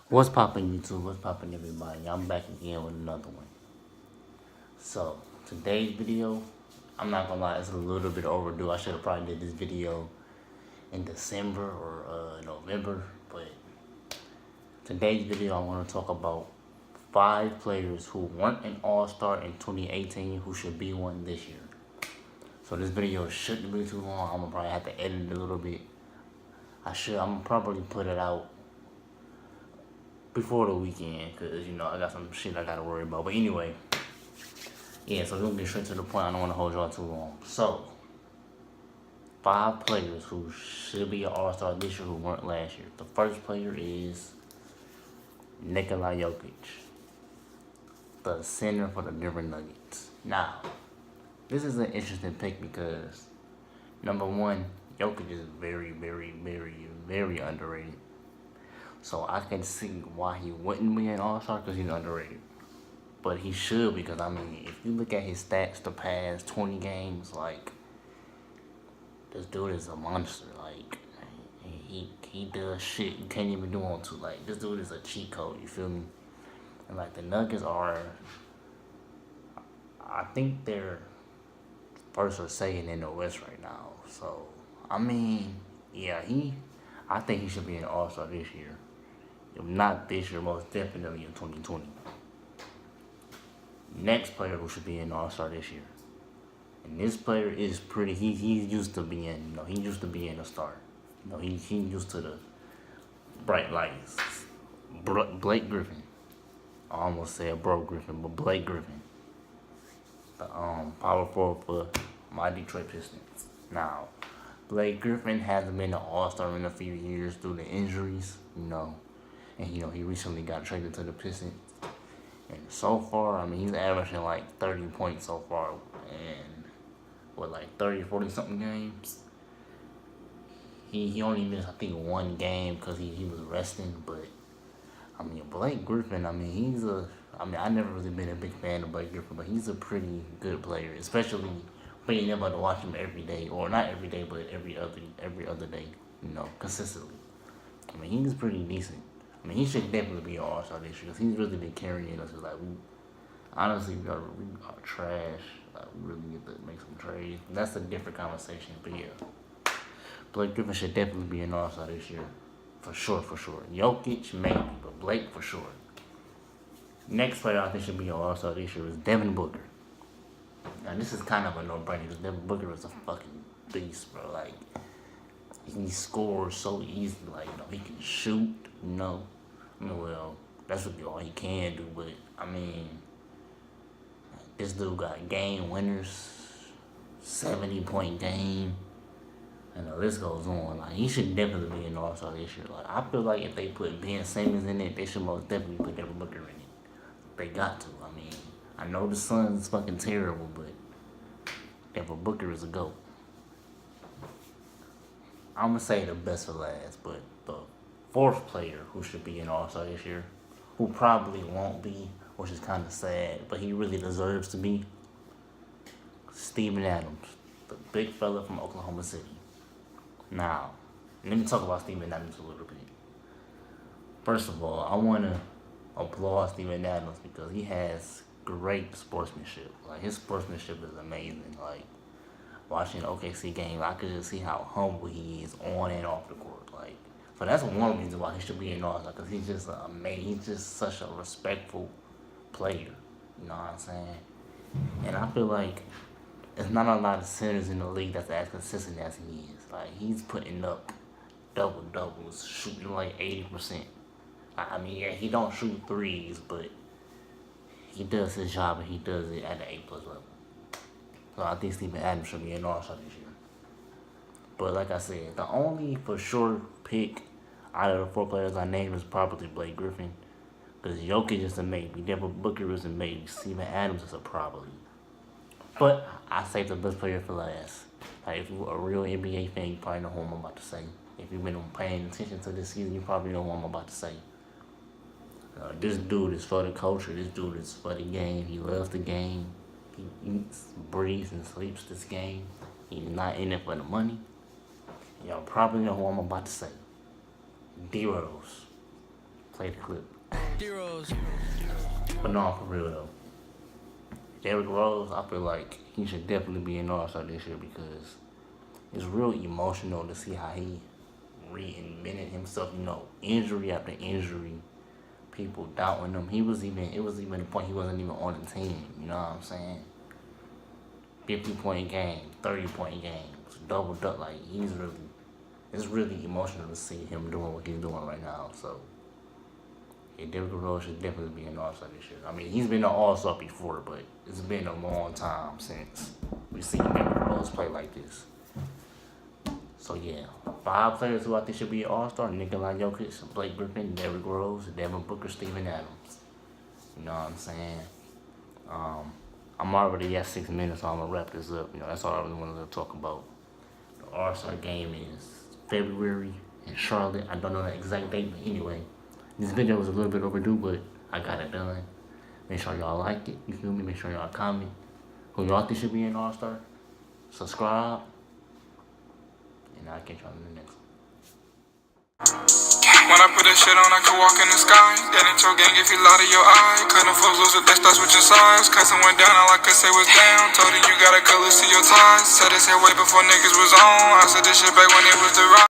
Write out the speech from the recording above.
What's poppin' YouTube? What's poppin' everybody? I'm back again with another one. So, today's video, I'm not gonna lie, it's a little bit overdue. I should have probably did this video in December or November, but today's video I want to talk about 5 players who weren't an All-Star in 2018 who should be one this year. So this video shouldn't be too long. I'm gonna probably have to edit it a little bit. I'm gonna probably put it out before the weekend, because I got some shit I gotta worry about. But anyway, yeah, so we're gonna get straight to the point. I don't want to hold y'all too long. So, 5 players who should be an All-Star this year who weren't last year. The first player is Nikola Jokic, the center for the Denver Nuggets. Now, this is an interesting pick because, number one, Jokic is very, very, very, very underrated. So I can see why he wouldn't be an All-Star, because he's underrated. But he should, because, if you look at his stats the past 20 games, like, this dude is a monster. Like, he does shit you can't even do on two. Like, this dude is a cheat code, you feel me? And, like, the Nuggets are, I think they're first or second in the West right now. So, yeah, I think he should be an All-Star this year. If not this year, most definitely in 2020. Next player who should be an All-Star this year. And this player is he's used to being, he used to being a star. He's used to the bright lights. Blake Griffin. I almost said Bro Griffin, but Blake Griffin. The power forward for my Detroit Pistons. Now, Blake Griffin hasn't been an All-Star in a few years due to injuries, And, he recently got traded to the Pistons. And so far, he's averaging like 30 points so far. And, like 30, 40 something games. He only missed, I think, 1 game because he was resting. But, Blake Griffin, I never really been a big fan of Blake Griffin, but he's a pretty good player, especially being able to watch him every day, or not every day, but every other day, consistently. He's pretty decent. He should definitely be an All-Star this year, because he's really been carrying us. Like, honestly, we are trash. Like, we really need to make some trades. That's a different conversation, but yeah. Blake Griffin should definitely be an All-Star this year. For sure. Jokic, maybe, but Blake for sure. Next player I think should be an All-Star this year is Devin Booker. Now, this is kind of a no-brainer, because Devin Booker is a fucking beast, bro. Like, he scores so easily. Like, he can shoot, well, that's what all he can do, but, this dude got game winners, 70-point game, and the list goes on. Like, he should definitely be an All-Star this year. Like, I feel like if they put Ben Simmons in it, they should most definitely put Devin Booker in it. They got to. I know the Suns fucking terrible, but Devin Booker is a GOAT. I'm gonna say the best for last, but the 4th player who should be an All-Star this year, who probably won't be, which is kind of sad, but he really deserves to be, Steven Adams, the big fella from Oklahoma City. Now, let me talk about Steven Adams a little bit. First of all, I want to applaud Steven Adams because he has great sportsmanship. Like, his sportsmanship is amazing. Like, watching the OKC game, I could just see how humble he is on and off the court. Like, so that's one reason why he should be in All-Star, because he's just amazing. He's just such a respectful player. You know what I'm saying? And I feel like there's not a lot of centers in the league that's as consistent as he is. Like, he's putting up double-doubles, shooting like 80%. Yeah, he don't shoot threes, but he does his job, and he does it at the A+ level. So I think Steven Adams should be an All-Star this year. But like I said, the only for sure pick out of the 4 players I named is probably Blake Griffin. Because Jokic is a maybe, Devin Booker is a maybe, Steven Adams is a probably. But I saved the best player for last. Like, if you're a real NBA fan, you probably know who I'm about to say. If you've been paying attention to this season, you probably know who I'm about to say. This dude is for the culture. This dude is for the game. He loves the game. He eats, breathes, and sleeps this game. He's not in it for the money. Y'all probably know who I'm about to say. D-Rose. Play the clip. But no, for real though. Derrick Rose, I feel like he should definitely be an All-Star this year because it's real emotional to see how he reinvented himself. You know, injury after injury, people doubting him. It was even the point he wasn't even on the team. You know what I'm saying? 50-point game, 30-point games, double up. Like it's really emotional to see him doing what he's doing right now. So. Yeah, Derrick Rose should definitely be an All-Star this year. I mean, he's been an All-Star before, but it's been a long time since we've seen Derrick Rose play like this. So, yeah, 5 players who I think should be an All-Star: Nikola Jokic, Blake Griffin, Derrick Rose, Devin Booker, Steven Adams. You know what I'm saying? I'm already at 6 minutes, so I'm going to wrap this up. You know, that's all I really wanted to talk about. The All-Star game is February in Charlotte. I don't know the exact date, but anyway. This video was a little bit overdue, but I got it done. Make sure y'all like it. You feel me? Make sure y'all comment who y'all think should be an All-Star. Subscribe. And I'll catch y'all in the next one. When I put that shit on, I could walk in the sky. That ain't your gang if you lie to your eye. Cutting flows loose if they start switching sides. Cussing went down, all I could say was down. Told her you gotta color see your ties. Said this here way before niggas was on. I said this shit back when it was the rock.